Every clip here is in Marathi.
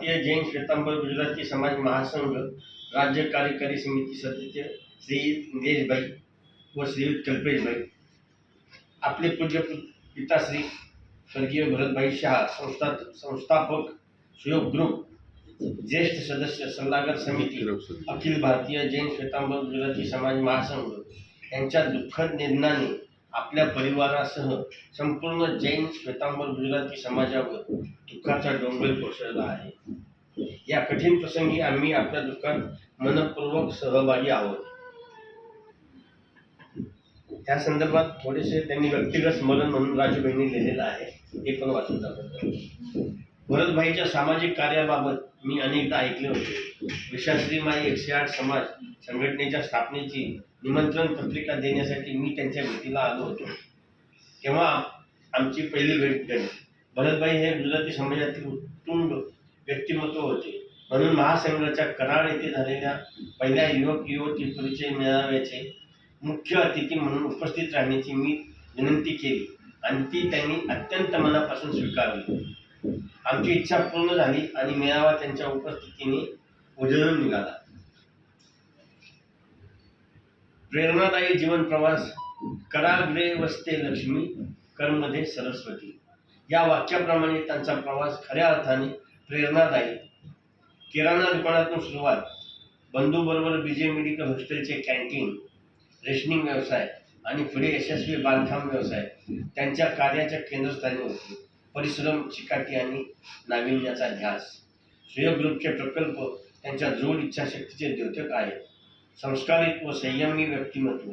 भारतीय जैन श्वेतांबर गुजराती समाज महासंघ राज्य कार्यकारी समिती सदस्य श्री निलेशभाई व श्रीयुत कल्पेशभाई, आपले पूज्य पिताश्री स्वर्गीय भरतभाई शाह, संस्थापक सुयोग ग्रुप, ज्येष्ठ सदस्य सल्लागार समिती, अखिल भारतीय जैन श्वेतांबर गुजराती समाज महासंघ यांच्या दुःखद निधनाने आपल्या परिवारासह संपूर्ण जैन श्वेतांबर गुजराती समाजावर दुःखाचा डोंगर कोसळला आहे। या कठीण प्रसंगी आम्ही आपल्या दुःखात मनपूर्वक सहभागी आहोत। त्या संदर्भात थोडेसे त्यांनी व्यक्तिगत स्मरण म्हणून राजूभाईंनी लिहिलेलं आहे, हे पण वाचून दाखवतो। भरतभाईच्या सामाजिक कार्याबाबत मी अनेकदा ऐकले होते। विशाश्री माई 108 समाज संघटनेच्या स्थापनेची निमंत्रण पत्रिका देण्यासाठी मी त्यांच्या भेटीला आलो होतो। तेव्हा आमची पहिली भेट झाली। भरतभाई हे गुजराती समाजातील उत्तुंग व्यक्तिमत्व होते, म्हणून महासंघाच्या कराड येथे झालेल्या पहिल्या युवक युवती परिचय मेळाव्याचे मुख्य अतिथी म्हणून उपस्थित राहण्याची मी विनंती केली आणि ती त्यांनी अत्यंत मनापासून स्वीकारली। आमची इच्छा पूर्ण झाली आणि मेळावा त्यांच्या उपस्थितीने उजळून निघाला। प्रेरणादायी जीवन प्रवास, कराग्रे वसते लक्ष्मी, कर्मध्ये सरस्वती या वाक्याप्रमाणे त्यांचा प्रवास खऱ्या अर्थाने प्रेरणादायी। किराणा दुकानातून सुरुवात, बंधूबरोबर विजय मेडिकल हॉस्टेलचे कॅन्टीन, रेशनिंग व्यवसाय आणि पुढे यशस्वी बांधकाम व्यवसाय त्यांच्या कार्याच्या केंद्रस्थानी होते। परिश्रम, चिकाटी आणि नाविन्याचा ध्यास, सुयोग ग्रुपचे प्रकल्प त्यांच्या जोड इच्छाशक्तीचे द्योतक आहेत। संस्कारित व संयमी व्यक्तिमत्व,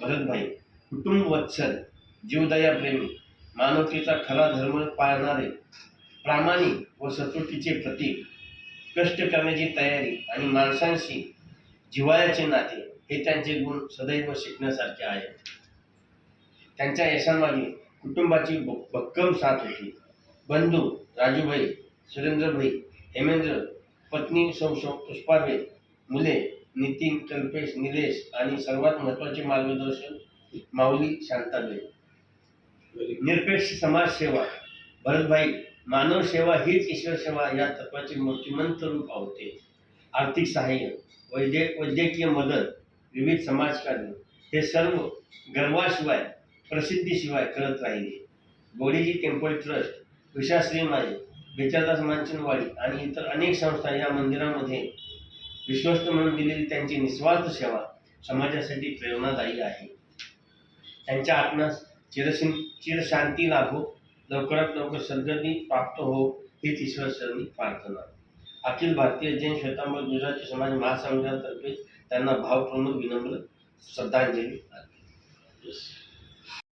भरतभाई कुटुंब वत्सल, जीवदयाप्रेमी, मानवतेचा खरा धर्म पाळणारे, प्रामाणिक व सचोटीचे प्रतीक, कष्ट करण्याची तयारी आणि माणसांशी जिव्हाळ्याचे नाते हे त्यांचे गुण सदैव शिकण्यासारखे आहेत। त्यांच्या यशांमागे कुटुंबाची भक्कम साथ होती। बंधू राजूभाई, सुरेंद्रभाई, हेमेंद्र, पत्नी सौ पुष्पाबाई, मुले नितीन, कल्पेश, निलेश आणि सर्वात महत्त्वाचे मार्गदर्शक माऊली शांताबाई। निरपेक्ष समाजसेवा, भरतभाई मानव सेवा हीच ईश्वर सेवा या तत्वाचे मूर्तिमंत रूप होते। आर्थिक सहाय्य, वैद्यकीय मदत, विविध समाजकार्य हे सर्व गर्वाशिवाय प्रसिद्धीशिवाय करत राहिले। गोडीजी टेम्पल ट्रस्ट, विशाश्री माई, बेचारदास मानचनवाडी आणि इतर अनेक संस्था या मंदिरामध्ये विश्वस्त म्हणून दिलेली त्यांची निस्वार्थ सेवा समाजासाठी प्रेरणादायी आहे। त्यांच्या आत्म्यास चिरशांती लाभो, लवकरात लवकर सद्गती प्राप्त हो हीच ईश्वरचरणी प्रार्थना। अखिल भारतीय जैन श्वेतांबर गुजराती समाज महासंघातर्फे त्यांना भावपूर्ण विनम्र श्रद्धांजली.